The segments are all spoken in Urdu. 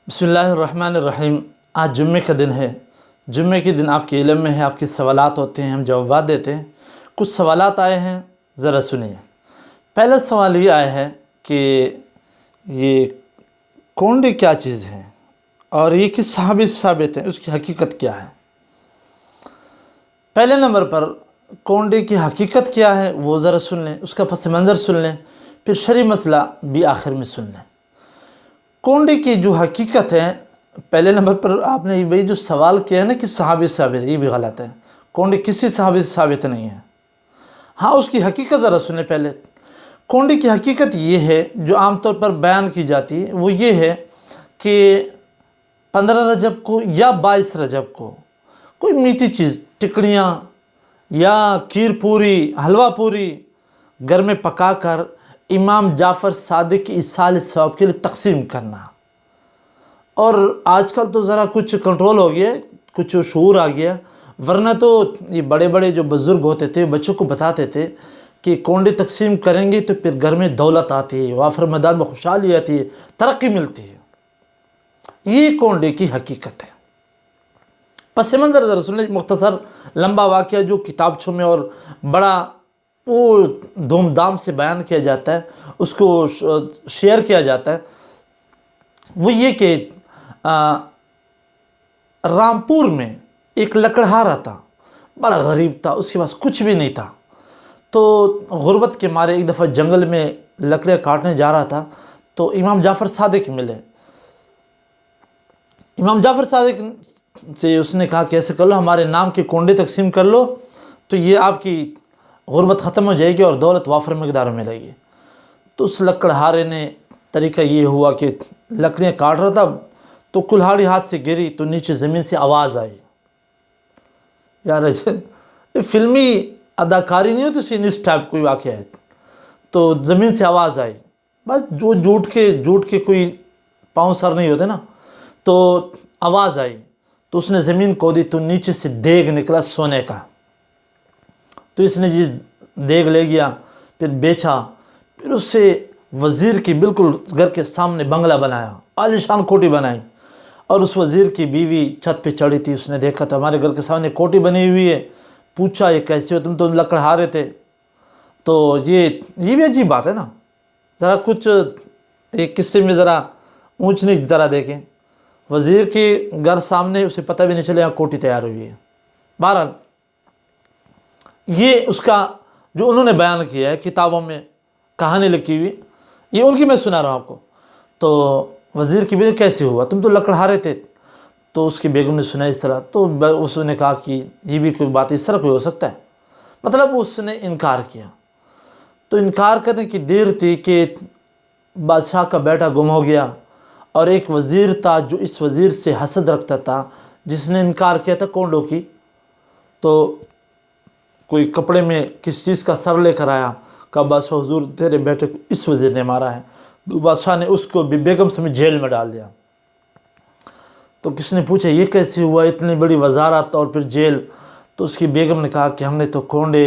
بسم اللہ الرحمن الرحیم۔ آج جمعے کا دن ہے۔ جمعے کے دن آپ کے علم میں ہے، آپ کے سوالات ہوتے ہیں، ہم جوابات دیتے ہیں۔ کچھ سوالات آئے ہیں، ذرا سنیے۔ پہلا سوال یہ آیا ہے کہ یہ کونڈے کیا چیز ہے اور یہ کس صحابی سے ثابت ہے، اس کی حقیقت کیا ہے۔ پہلے نمبر پر کونڈے کی حقیقت کیا ہے وہ ذرا سن لیں، اس کا پس منظر سن لیں، پھر شرعی مسئلہ بھی آخر میں سن لیں۔ کونڈے کی جو حقیقت ہے، پہلے نمبر پر آپ نے بھائی جو سوال کیا ہے نا کہ صحابی سے ثابت ہے، یہ بھی غلط ہے۔ کونڈے کسی صحابی سے ثابت نہیں ہے۔ ہاں، اس کی حقیقت ذرا سنیں پہلے۔ کونڈے کی حقیقت یہ ہے جو عام طور پر بیان کی جاتی ہے، وہ یہ ہے کہ 15 رجب کو یا 22 رجب کو کوئی میٹھی چیز، ٹکڑیاں یا کھیر پوری، حلوہ پوری گھر میں پکا کر امام جعفر صادق کی ایصال ثواب کے لیے تقسیم کرنا۔ اور آج کل تو ذرا کچھ کنٹرول ہو گیا، کچھ شعور آ گیا، ورنہ تو یہ بڑے بڑے جو بزرگ ہوتے تھے بچوں کو بتاتے تھے کہ کونڈے تقسیم کریں گے تو پھر گھر میں دولت آتی ہے، وافر میدان میں خوشحالی آتی ہے، ترقی ملتی ہے۔ یہ کونڈے کی حقیقت ہے۔ پس منظر ذرا سن لیں، مختصر لمبا واقعہ جو کتابچوں میں اور بڑا وہ دھوم دھام سے بیان کیا جاتا ہے، اس کو شیئر کیا جاتا ہے۔ وہ یہ کہ رامپور میں ایک لکڑہارا تھا، بڑا غریب تھا، اس کے پاس کچھ بھی نہیں تھا۔ تو غربت کے مارے ایک دفعہ جنگل میں لکڑیاں کاٹنے جا رہا تھا تو امام جعفر صادق ملے۔ امام جعفر صادق سے اس نے کہا کہ ایسے کر لو، ہمارے نام کے کونڈے تقسیم کر لو تو یہ آپ کی غربت ختم ہو جائے گی اور دولت وافر مقدار میں ملے گی۔ تو اس لکڑہارے نے طریقہ یہ ہوا کہ لکڑیاں کاٹ رہا تھا تو کلہاڑی ہاتھ سے گری تو نیچے زمین سے آواز آئی۔ یار یہ فلمی اداکاری نہیں ہوتی، سین اس ٹائپ کوئی واقعہ ہے۔ تو زمین سے آواز آئی، بس جو جھوٹ کے کوئی پاؤں سر نہیں ہوتے نا، تو آواز آئی تو اس نے زمین کھودی تو نیچے سے دیگ نکلا سونے کا۔ تو اس نے جی دیگ لے گیا، پھر بیچا، پھر اس سے وزیر کی بالکل گھر کے سامنے بنگلہ بنایا، عالیشان کوٹھی بنائی۔ اور اس وزیر کی بیوی چھت پہ چڑھی تھی، اس نے دیکھا تو ہمارے گھر کے سامنے کوٹھی بنی ہوئی ہے، پوچھا یہ کیسے ہو، تم تو لکڑہارے تھے۔ تو یہ بھی عجیب بات ہے نا۔ ذرا کچھ ایک قصے میں ذرا اونچ نیچ ذرا دیکھیں۔ وزیر کے گھر سامنے اسے پتہ بھی نہیں چلے یہاں کوٹھی تیار ہوئی ہے۔ بہرحال یہ اس کا جو انہوں نے بیان کیا ہے کتابوں میں، کہانی لکھی ہوئی، یہ ان کی میں سنا رہا ہوں آپ کو۔ تو وزیر کی بیوی کیسے ہوا، تم تو لکڑہارے تھے۔ تو اس کی بیگم نے سنا اس طرح، تو اس نے کہا کہ یہ بھی کوئی بات اس طرح کوئی ہو سکتا ہے، مطلب اس نے انکار کیا۔ تو انکار کرنے کی دیر تھی کہ بادشاہ کا بیٹا گم ہو گیا، اور ایک وزیر تھا جو اس وزیر سے حسد رکھتا تھا، جس نے انکار کیا تھا کونڈوں کی۔ تو کوئی کپڑے میں کس چیز کا سر لے کر آیا، کہا بادشاہ حضور تیرے بیٹے کو اس وزیر نے مارا ہے۔ تو بادشاہ نے اس کو بیگم سمیت جیل میں ڈال دیا۔ تو کس نے پوچھا یہ کیسے ہوا، اتنی بڑی وزارت اور پھر جیل؟ تو اس کی بیگم نے کہا کہ ہم نے تو کونڈے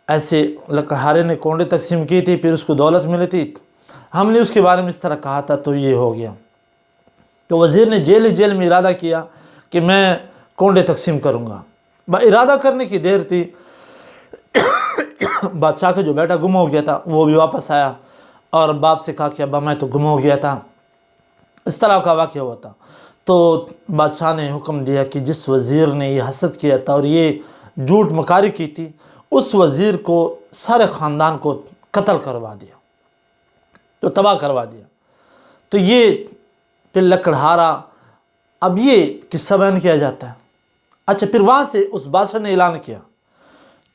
ایسے، لکڑہارے نے کونڈے تقسیم کی تھی، پھر اس کو دولت ملی تھی، ہم نے اس کے بارے میں اس طرح کہا تھا تو یہ ہو گیا۔ تو وزیر نے جیل میں ارادہ کیا کہ میں کونڈے تقسیم کروں گا۔ ارادہ کرنے کی دیر تھی، بادشاہ کا جو بیٹا گم ہو گیا تھا وہ بھی واپس آیا اور باپ سے کہا کہ ابا میں تو گم ہو گیا تھا، اس طرح کا واقعہ ہوا تھا۔ تو بادشاہ نے حکم دیا کہ جس وزیر نے یہ حسد کیا تھا اور یہ جھوٹ مکاری کی تھی، اس وزیر کو سارے خاندان کو قتل کروا دیا، تو تباہ کروا دیا۔ تو یہ پھر لکڑہارا، اب یہ قصہ بیان کیا جاتا ہے۔ اچھا، پھر وہاں سے اس بادشاہ نے اعلان کیا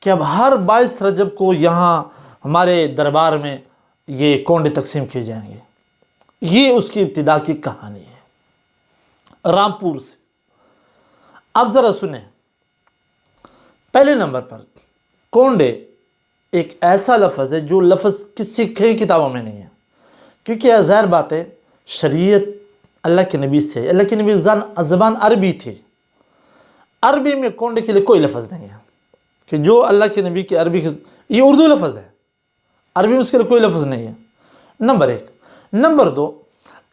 کہ اب ہر 22 رجب کو یہاں ہمارے دربار میں یہ کونڈے تقسیم کیے جائیں گے۔ یہ اس کی ابتدا کی کہانی ہے رامپور سے۔ اب ذرا سنیں، پہلے نمبر پر کونڈے ایک ایسا لفظ ہے جو لفظ کسی کئی کتابوں میں نہیں ہے، کیونکہ یہ ظاہر بات ہے شریعت اللہ کے نبی سے، اللہ کے نبی زبان عربی تھی، عربی میں کونڈے کے لیے کوئی لفظ نہیں ہے کہ جو اللہ کے نبی کی عربی کی، یہ اردو لفظ ہے، عربی میں اس کے لیے کوئی لفظ نہیں ہے، نمبر ایک۔ نمبر دو،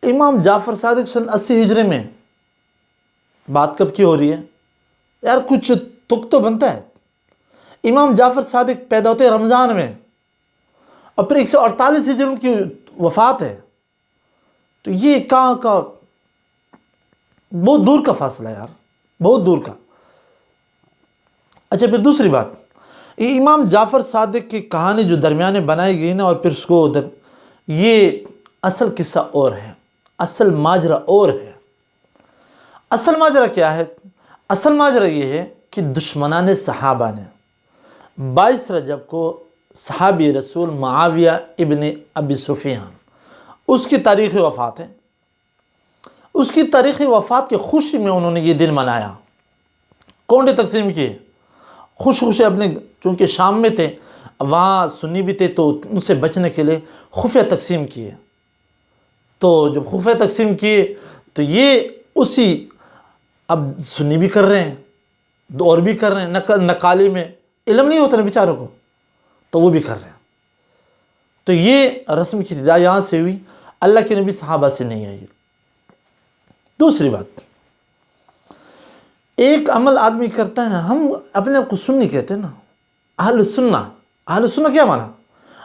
امام جعفر صادق سن 80 ہجری میں، بات کب کی ہو رہی ہے یار؟ کچھ تک تو بنتا ہے۔ امام جعفر صادق پیدا ہوتے ہیں رمضان میں، اور پھر 148 ہجری ان کی وفات ہے، تو یہ کہاں کا، بہت دور کا فاصلہ ہے یار، بہت دور کا۔ اچھا پھر دوسری بات، یہ امام جعفر صادق کی کہانی جو درمیانے بنائی گئی نا، اور پھر اس کو ادھر، یہ اصل قصہ اور ہے، اصل ماجرا اور ہے۔ اصل ماجرا کیا ہے؟ اصل ماجرا یہ ہے کہ دشمنان صحابہ نے 22 رجب کو صحابی رسول معاویہ ابن ابی سفیان، اس کی تاریخ وفات ہے، اس کی تاریخ وفات کی خوشی میں انہوں نے یہ دن منایا، کونڈے تقسیم کیے، خوش خوش اپنے، چونکہ شام میں تھے، وہاں سنی بھی تھے، تو ان سے بچنے کے لیے خفیہ تقسیم کیے۔ تو جب خفیہ تقسیم کیے تو یہ اسی، اب سنی بھی کر رہے ہیں، اور بھی کر رہے ہیں، نقالی میں علم نہیں ہوتا نا بیچاروں کو، تو وہ بھی کر رہے ہیں۔ تو یہ رسم کی ابتدا یہاں سے ہوئی، اللہ کے نبی صحابہ سے نہیں آئی۔ دوسری بات، ایک عمل آدمی کرتا ہے نا، ہم اپنے آپ کو سنی کہتے ہیں نا، اہل سنہ۔ اہل سنہ کیا مانا؟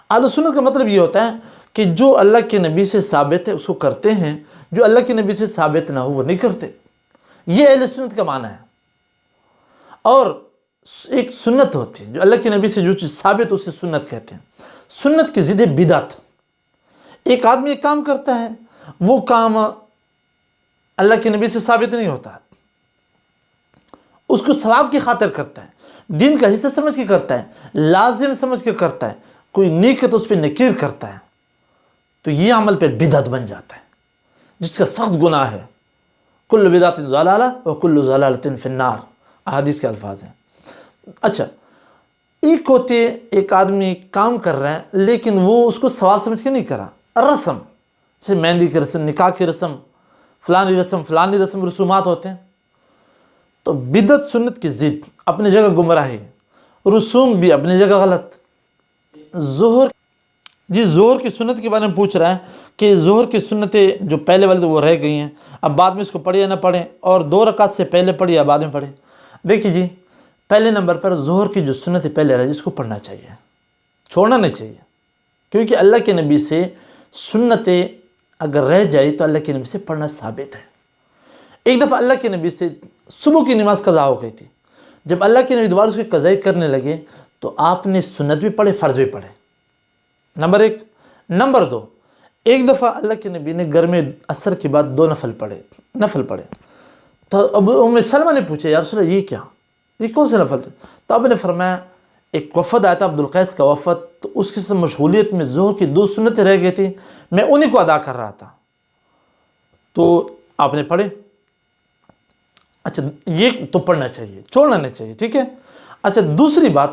اہل سنت کا مطلب یہ ہوتا ہے کہ جو اللہ کے نبی سے ثابت ہے اس کو کرتے ہیں، جو اللہ کے نبی سے ثابت نہ ہو وہ نہیں کرتے، یہ اہل سنت کا معنی ہے۔ اور ایک سنت ہوتی ہے، جو اللہ کے نبی سے جو چیز ثابت اسے سنت کہتے ہیں۔ سنت کی ضد ہے بدعت۔ ایک آدمی ایک کام کرتا ہے، وہ کام اللہ کے نبی سے ثابت نہیں ہوتا، اس کو ثواب کی خاطر کرتا ہے، دین کا حصہ سمجھ کے کرتا ہے، لازم سمجھ کے کرتا ہے، کوئی نیک ہے تو اس پہ نکیر کرتا ہے، تو یہ عمل پہ بدعت بن جاتا ہے، جس کا سخت گناہ ہے۔ کل بدعت ضلالہ وکل ضلالۃ فی النار، احادیث کے الفاظ ہیں۔ اچھا، ایک ہوتے ایک آدمی کام کر رہا ہے لیکن وہ اس کو ثواب سمجھ کے نہیں کرا، رسم، جیسے مہندی کی رسم، نکاح کی رسم، فلانی رسم، فلانی رسم، رسومات ہوتے ہیں، تو بدعت سنت کی ضد، اپنی جگہ گمراہی، رسوم بھی اپنی جگہ غلط۔ ظہر کی سنت کے بارے میں پوچھ رہا ہے کہ ظہر کی سنتیں جو پہلے والے تو وہ رہ گئی ہیں، اب بعد میں اس کو پڑھے یا نہ پڑھیں، اور 2 رکعت سے پہلے پڑھے یا بعد میں پڑھیں۔ دیکھیے جی، پہلے نمبر پر ظہر کی جو سنتیں پہلے رہ، جس کو پڑھنا چاہیے، چھوڑنا نہیں چاہیے، کیونکہ اللہ کے نبی سے سنتیں اگر رہ جائے تو اللہ کے نبی سے پڑھنا ثابت ہے۔ ایک دفعہ اللہ کے نبی سے صبح کی نماز قضا ہو گئی تھی، جب اللہ کے نبی دوبارہ اس کی قضائی کرنے لگے تو آپ نے سنت بھی پڑھے، فرض بھی پڑھے، نمبر 1۔ نمبر 2، ایک دفعہ اللہ کے نبی نے گھر میں عصر کے بعد 2 نفل پڑھے، تو اب ام سلمہ نے پوچھا یا رسول اللہ یہ کیا، یہ کون سے نفل تھے؟ تو آپ نے فرمایا ایک وفد آیا تھا عبد القیس کا وفد، تو اس کی مشغولیت میں ظہر کی 2 سنتیں رہ گئی تھی، میں انہی کو ادا کر رہا تھا، تو آپ نے پڑھے۔ اچھا، یہ تو پڑھنا چاہیے، چھوڑنا نہیں چاہیے، ٹھیک ہے۔ اچھا، دوسری بات،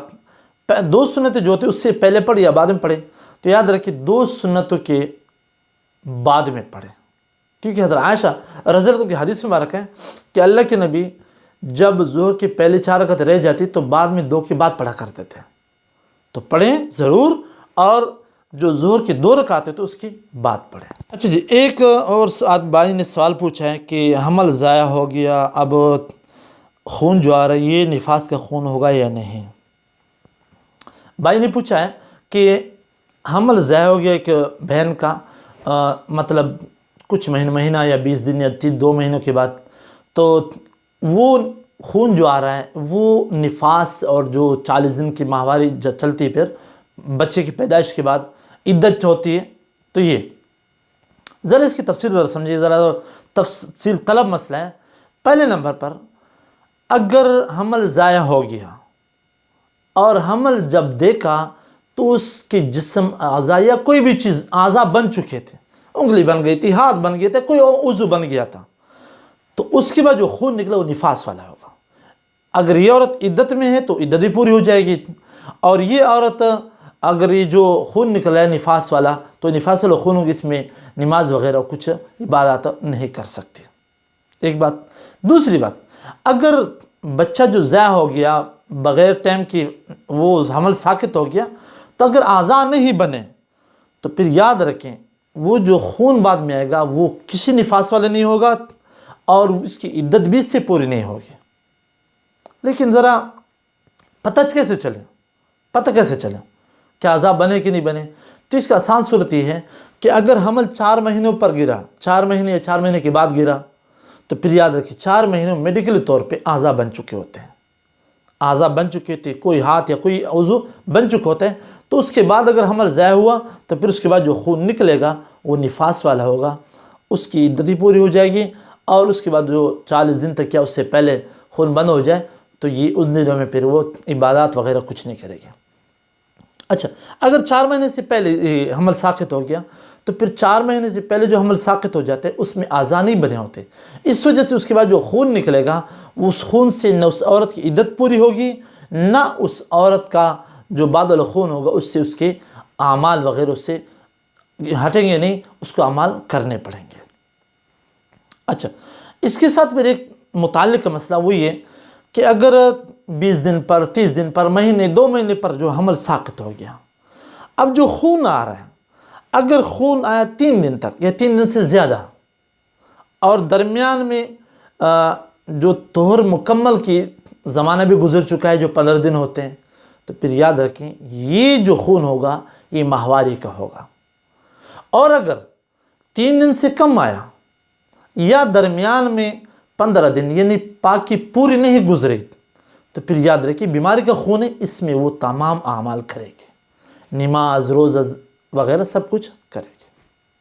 2 سنتیں جو ہوتی اس سے پہلے پڑھی یا بعد میں پڑھے، تو یاد رکھیں 2 سنتوں کے بعد میں پڑھے، کیونکہ حضرت عائشہ رضی اللہ عنہا کی حدیث میں مبارک ہے کہ اللہ کے نبی جب ظہر کی پہلی 4 رکعت رہ جاتی تو بعد میں 2 کے بعد پڑھا کرتے تھے، تو پڑھیں ضرور، اور جو ظہر کی 2 رکعت ہے تو اس کی بعد پڑھیں۔ اچھا جی، ایک اور بھائی نے سوال پوچھا ہے کہ حمل ضائع ہو گیا، اب خون جو آ رہا ہے یہ نفاس کا خون ہوگا یا نہیں؟ بھائی نے پوچھا ہے کہ حمل ضائع ہو گیا ایک بہن کا، مطلب کچھ مہینہ یا 20 دن یا 2 مہینوں کے بعد، تو وہ خون جو آ رہا ہے وہ نفاس اور جو 40 دن کی ماہواری چلتی ہے، پھر بچے کی پیدائش کے بعد عدت ہوتی ہے، تو یہ ذرا اس کی تفصیل ذرا سمجھیے، ذرا تفصیل طلب مسئلہ ہے۔ پہلے نمبر پر اگر حمل ضائع ہو گیا اور حمل جب دیکھا تو اس کے جسم اعضاء یا کوئی بھی چیز اعضاء بن چکے تھے، انگلی بن گئی تھی، ہاتھ بن گئے تھے، کوئی عضو بن گیا تھا، تو اس کے بعد جو خون نکلا وہ نفاس والا ہوگا۔ اگر یہ عورت عدت میں ہے تو عدت بھی پوری ہو جائے گی، اور یہ عورت اگر یہ جو خون نکلا ہے نفاس والا تو نفاس والا خون ہوگی، اس میں نماز وغیرہ کچھ عبادات نہیں کر سکتی، ایک بات۔ دوسری بات، اگر بچہ جو ضائع ہو گیا بغیر ٹائم کی، وہ حمل ساقط ہو گیا، تو اگر اعضاء نہیں بنے تو پھر یاد رکھیں وہ جو خون بعد میں آئے گا وہ کسی نفاس والا نہیں ہوگا اور اس کی عدت بھی اس سے پوری نہیں ہوگی. لیکن ذرا پتہ کیسے چلے کہ عذاب بنے کہ نہیں بنے؟ تو اس کا آسان صورت یہ ہے کہ اگر حمل 4 مہینوں پر گرا، 4 مہینے یا 4 مہینے کے بعد گرا، تو پھر یاد رکھیں 4 مہینوں میڈیکل طور پہ اعضاء بن چکے ہوتے ہیں، اعضاء بن چکے تھے، کوئی ہاتھ یا کوئی عضو بن چکے ہوتے ہیں. تو اس کے بعد اگر حمل ضائع ہوا تو پھر اس کے بعد جو خون نکلے گا وہ نفاس والا ہوگا، اس کی عدت ہی پوری ہو جائے گی، اور اس کے بعد جو 40 دن تک یا اس سے پہلے خون بند ہو جائے تو یہ ان دنوں میں پھر وہ عبادات وغیرہ کچھ نہیں کرے گا. اچھا، اگر 4 مہینے سے پہلے حمل ساقط ہو گیا تو پھر 4 مہینے سے پہلے جو حمل ساقط ہو جاتے ہیں اس میں اعضاء نہیں بنے ہوتے، اس وجہ سے اس کے بعد جو خون نکلے گا اس خون سے نہ اس عورت کی عدت پوری ہوگی، نہ اس عورت کا جو بعد الخون ہوگا اس سے اس کے اعمال وغیرہ سے ہٹیں گے نہیں، اس کو اعمال کرنے پڑیں گے. اچھا، اس کے ساتھ میرے ایک متعلق مسئلہ وہ یہ کہ اگر 20 دن پر، 30 دن پر، مہینے 2 مہینے پر جو حمل ساقط ہو گیا، اب جو خون آ رہا ہے، اگر خون آیا 3 دن تک یا 3 دن سے زیادہ اور درمیان میں جو طہر مکمل کی زمانہ بھی گزر چکا ہے جو 15 دن ہوتے ہیں، تو پھر یاد رکھیں یہ جو خون ہوگا یہ ماہواری کا ہوگا. اور اگر 3 دن سے کم آیا یا درمیان میں 15 دن یعنی پاکی پوری نہیں گزری، تو پھر یاد رکھیں بیماری کا خون ہے، اس میں وہ تمام اعمال کرے گی، نماز، روزہ وغیرہ سب کچھ کرے گی.